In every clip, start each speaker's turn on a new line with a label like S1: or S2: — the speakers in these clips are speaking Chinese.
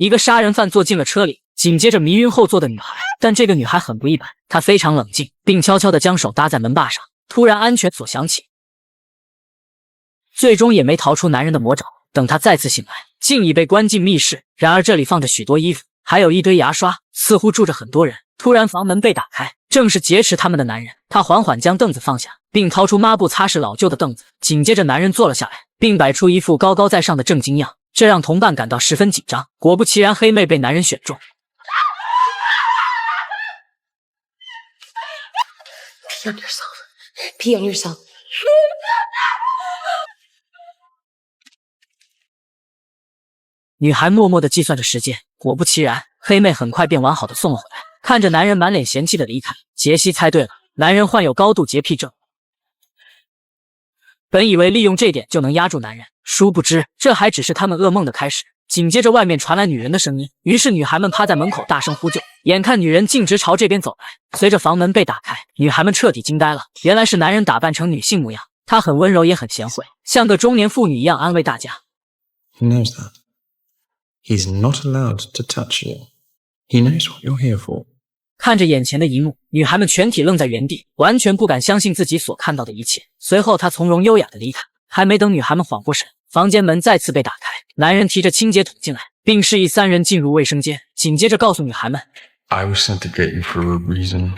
S1: 一个杀人犯坐进了车里，紧接着迷晕后座的女孩。但这个女孩很不一般，她非常冷静，并悄悄地将手搭在门把上。突然安全锁响起，最终也没逃出男人的魔爪。等她再次醒来，竟已被关进密室。然而这里放着许多衣服，还有一堆牙刷，似乎住着很多人。突然房门被打开，正是劫持他们的男人。他缓缓将凳子放下，并掏出抹布擦拭老旧的凳子。紧接着男人坐了下来，并摆出一副高高在上的正经样，这让同伴感到十分紧张。果不其然，黑妹被男人选中。
S2: Pee on yourself. Pee on yourself.
S1: 女孩默默地计算着时间，果不其然，黑妹很快便完好的送了回来。看着男人满脸嫌弃的离开，杰西猜对了，男人患有高度洁癖症。本以为利用这点就能压住男人，殊不知这还只是他们噩梦的开始。紧接着外面传来女人的声音，于是女孩们趴在门口大声呼救。眼看女人径直朝这边走来，随着房门被打开，女孩们彻底惊呆了。原来是男人打扮成女性模样，他很温柔也很贤惠，像个中年妇女一样安慰大家。
S3: He knows that. He's not allowed to touch you. He knows what you're here for.
S1: 看着眼前的一幕，女孩们全体愣在原地，完全不敢相信自己所看到的一切。随后她从容优雅地离开，还没等女孩们缓过神，房间门再次被打开，男人提着清洁桶进来，并示意三人进入卫生间，紧接着告诉女孩们
S3: I was sent to get you for a reason,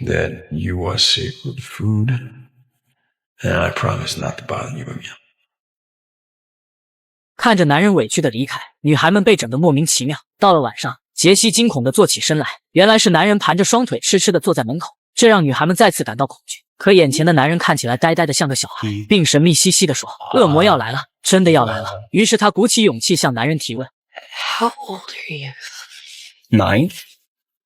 S3: that you are sacred food, and I promise not to bother you again.
S1: 看着男人委屈的离开，女孩们被整得莫名其妙。到了晚上，杰西惊恐地坐起身来，原来是男人盘着双腿痴痴地坐在门口，这让女孩们再次感到恐惧。可眼前的男人看起来呆呆的像个小孩，并神秘兮兮地说：“恶魔要来了，真的要来了。”于是他鼓起勇气向男人提问
S2: How old are you?
S3: 9?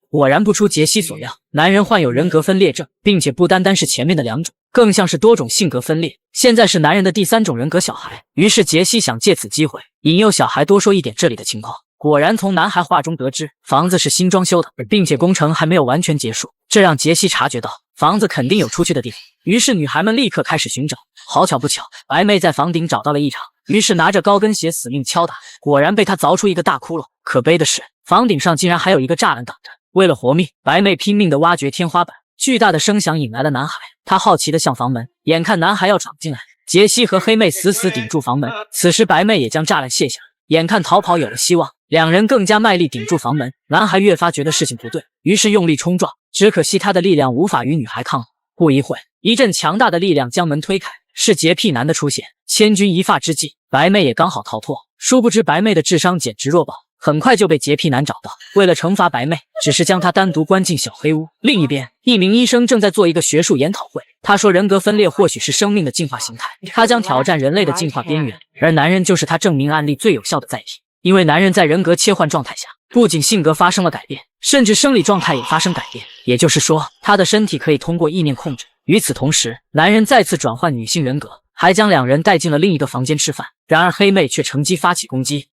S1: 果然不出杰西所料，男人患有人格分裂症，并且不单单是前面的2种，更像是多种性格分裂。现在是男人的第3种人格小孩。于是杰西想借此机会引诱小孩多说一点这里的情况。果然从男孩话中得知，房子是新装修的，并且工程还没有完全结束，这让杰西察觉到房子肯定有出去的地方。于是女孩们立刻开始寻找。好巧不巧，白妹在房顶找到了异常，于是拿着高跟鞋死命敲打，果然被她凿出一个大窟窿。可悲的是，房顶上竟然还有一个栅栏挡着。为了活命，白妹拼命地挖掘天花板。巨大的声响引来了男孩，他好奇地向房门，眼看男孩要闯进来，杰西和黑妹死死顶住房门。此时白妹也将栅栏卸下，眼看逃跑有了希望，两人更加卖力顶住房门。男孩越发觉得事情不对，于是用力冲撞，只可惜他的力量无法与女孩抗衡。不一会，一阵强大的力量将门推开，是洁癖男的出现。千钧一发之际，白妹也刚好逃脱。殊不知白妹的智商简直弱爆，很快就被洁癖男找到。为了惩罚白妹，只是将她单独关进小黑屋。另一边，一名医生正在做一个学术研讨会。他说人格分裂或许是生命的进化形态，他将挑战人类的进化边缘，而男人就是他证明案例最有效的载体。因为男人在人格切换状态下，不仅性格发生了改变，甚至生理状态也发生改变，也就是说，他的身体可以通过意念控制。与此同时，男人再次转换女性人格，还将两人带进了另一个房间吃饭。然而黑妹却乘机发起攻击，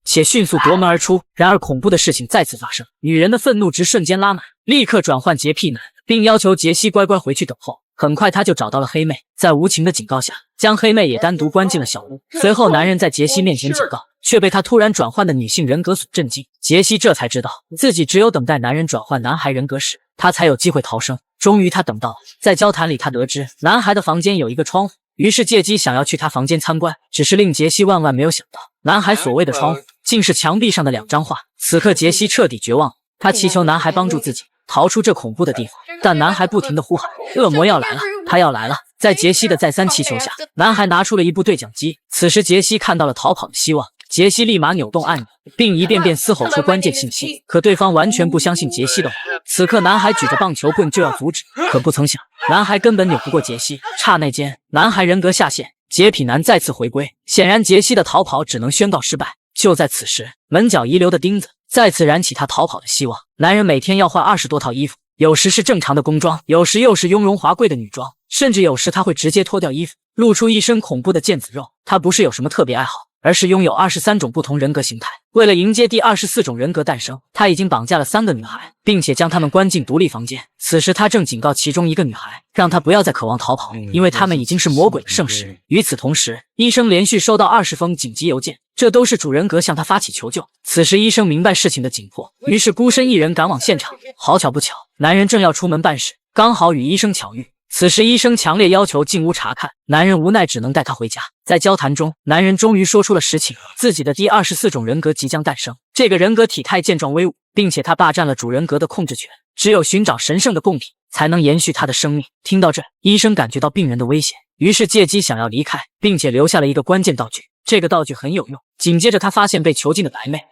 S1: 且迅速夺门而出。然而恐怖的事情再次发生，女人的愤怒值瞬间拉满，立刻转换洁癖男，并要求杰西乖乖回去等候。很快他就找到了黑妹，在无情的警告下，将黑妹也单独关进了小屋。随后男人在杰西面前警告，却被他突然转换的女性人格所震惊。杰西这才知道，自己只有等待男人转换男孩人格时，他才有机会逃生。终于他等到了，在交谈里他得知男孩的房间有一个窗户，于是借机想要去他房间参观。只是令杰西万万没有想到，男孩所谓的窗户竟是墙壁上的2张画。此刻杰西彻底绝望，他祈求男孩帮助自己逃出这恐怖的地方，但男孩不停地呼喊，恶魔要来了，他要来了。在杰西的再三祈求下，男孩拿出了一部对讲机。此时杰西看到了逃跑的希望，杰西立马扭动按钮，并一遍遍嘶吼出关键信息。可对方完全不相信杰西的话。此刻男孩举着棒球棍就要阻止，可不曾想，男孩根本扭不过杰西。刹那间，男孩人格下线，洁癖男再次回归。显然杰西的逃跑只能宣告失败。就在此时，门角遗留的钉子再次燃起他逃跑的希望。男人每天要换20多套衣服，有时是正常的工装，有时又是雍容华贵的女装，甚至有时他会直接脱掉衣服，露出一身恐怖的腱子肉。他不是有什么特别爱好，而是拥有23种不同人格形态。为了迎接第24种人格诞生，他已经绑架了3个女孩，并且将她们关进独立房间。此时他正警告其中一个女孩，让她不要再渴望逃跑，因为她们已经是魔鬼的圣食。与此同时，医生连续收到20封紧急邮件，这都是主人格向他发起求救。此时医生明白事情的紧迫，于是孤身一人赶往现场。好巧不巧，男人正要出门办事，刚好与医生巧遇。此时医生强烈要求进屋查看，男人无奈只能带他回家。在交谈中，男人终于说出了实情，自己的第24种人格即将诞生。这个人格体态健壮威武，并且他霸占了主人格的控制权，只有寻找神圣的贡品才能延续他的生命。听到这，医生感觉到病人的危险，于是借机想要离开，并且留下了一个关键道具。这个道具很有用。紧接着他发现被囚禁的白妹。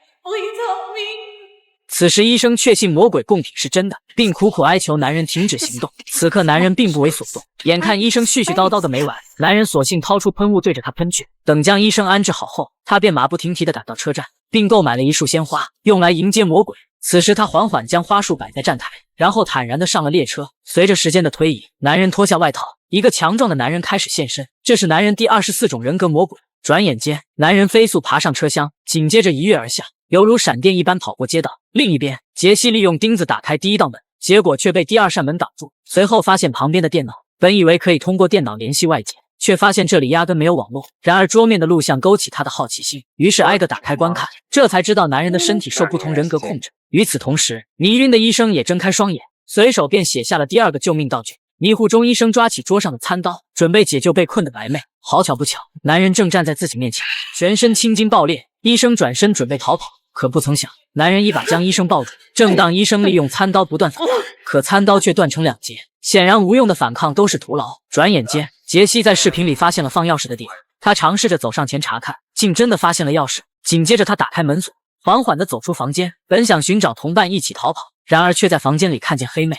S1: 此时医生确信魔鬼贡品是真的，并苦苦哀求男人停止行动。此刻男人并不为所动，眼看医生絮絮叨叨的没完，男人索性掏出喷雾对着他喷去。等将医生安置好后，他便马不停蹄地赶到车站，并购买了一束鲜花，用来迎接魔鬼。此时他缓缓将花束摆在站台，然后坦然地上了列车。随着时间的推移，男人脱下外套，一个强壮的男人开始现身，这是男人第24种人格魔鬼。转眼间，男人飞速爬上车厢，紧接着一跃而下，犹如闪电一般跑过街道。另一边，杰西利用钉子打开第一道门，结果却被第2扇门挡住。随后发现旁边的电脑，本以为可以通过电脑联系外界，却发现这里压根没有网络。然而桌面的录像勾起他的好奇心，于是挨个打开观看，这才知道男人的身体受不同人格控制。与此同时，迷晕的医生也睁开双眼，随手便写下了第2个救命道具。迷糊中，医生抓起桌上的餐刀，准备解救被困的白妹。好巧不巧，男人正站在自己面前，全身青筋爆裂。医生转身准备逃跑，可不曾想，男人一把将医生抱住。正当医生利用餐刀不断反抗，可餐刀却断成2截，显然无用的反抗都是徒劳。转眼间，杰西在视频里发现了放钥匙的地方，他尝试着走上前查看，竟真的发现了钥匙。紧接着他打开门锁，缓缓地走出房间，本想寻找同伴一起逃跑，然而却在房间里看见黑妹。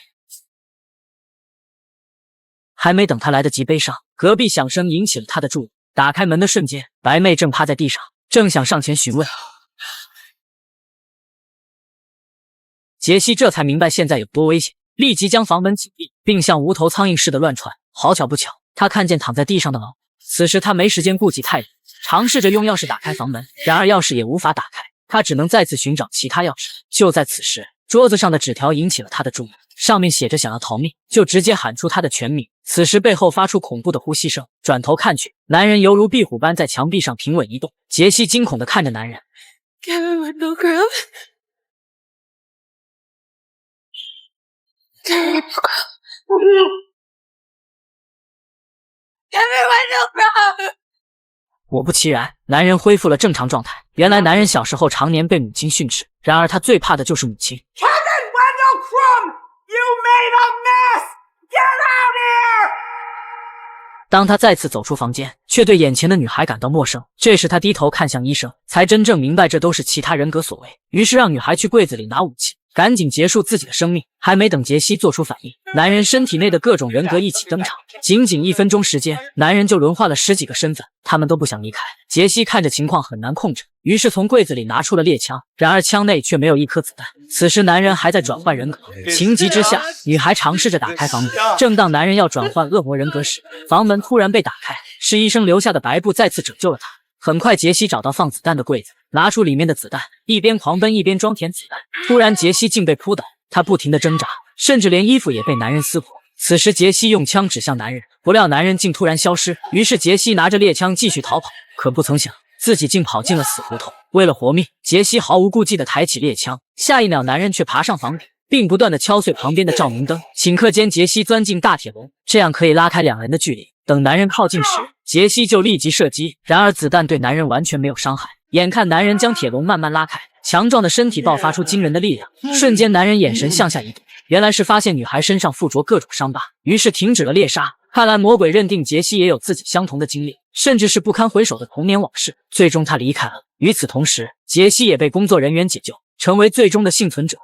S1: 还没等他来得及悲伤，隔壁响声引起了他的注意。打开门的瞬间，白妹正趴在地上，正想上前询问。杰西这才明白现在有多危险，立即将房门紧闭，并像无头苍蝇似的乱窜。好巧不巧，他看见躺在地上的狼。此时他没时间顾及太多，尝试着用钥匙打开房门，然而钥匙也无法打开，他只能再次寻找其他钥匙。就在此时，桌子上的纸条引起了他的注意，上面写着想要逃命就直接喊出他的全名。此时背后发出恐怖的呼吸声，转头看去，男人犹如壁虎般在墙壁上平稳移动。杰西惊恐地看着男人。
S2: Kevin Wendell Graham. Kevin Wendell Graham.
S1: 果不其然，男人恢复了正常状态。原来男人小时候常年被母亲训斥，然而他最怕的就是母亲。
S4: Kevin Wendell Crumb, you made a mess! Get out here!
S1: 当他再次走出房间，却对眼前的女孩感到陌生。这时他低头看向医生，才真正明白这都是其他人格所为，于是让女孩去柜子里拿武器，赶紧结束自己的生命。还没等杰西做出反应，男人身体内的各种人格一起登场。仅仅1分钟时间，男人就轮换了10几个身份，他们都不想离开。杰西看着情况很难控制，于是从柜子里拿出了猎枪，然而枪内却没有1颗子弹。此时男人还在转换人格，情急之下，女孩尝试着打开房门。正当男人要转换恶魔人格时，房门突然被打开，是医生留下的白布再次拯救了他。很快，杰西找到放子弹的柜子，拿出里面的子弹，一边狂奔一边装填子弹。突然，杰西竟被扑倒，他不停地挣扎，甚至连衣服也被男人撕破。此时，杰西用枪指向男人，不料男人竟突然消失。于是，杰西拿着猎枪继续逃跑，可不曾想自己竟跑进了死胡同。为了活命，杰西毫无顾忌地抬起猎枪，下一秒，男人却爬上房顶，并不断地敲碎旁边的照明灯。顷刻间，杰西钻进大铁笼，这样可以拉开2人的距离。等男人靠近时，杰西就立即射击，然而子弹对男人完全没有伤害。眼看男人将铁笼慢慢拉开，强壮的身体爆发出惊人的力量，瞬间男人眼神向下移动，原来是发现女孩身上附着各种伤疤，于是停止了猎杀。看来魔鬼认定杰西也有自己相同的经历，甚至是不堪回首的童年往事。最终他离开了。与此同时，杰西也被工作人员解救，成为最终的幸存者。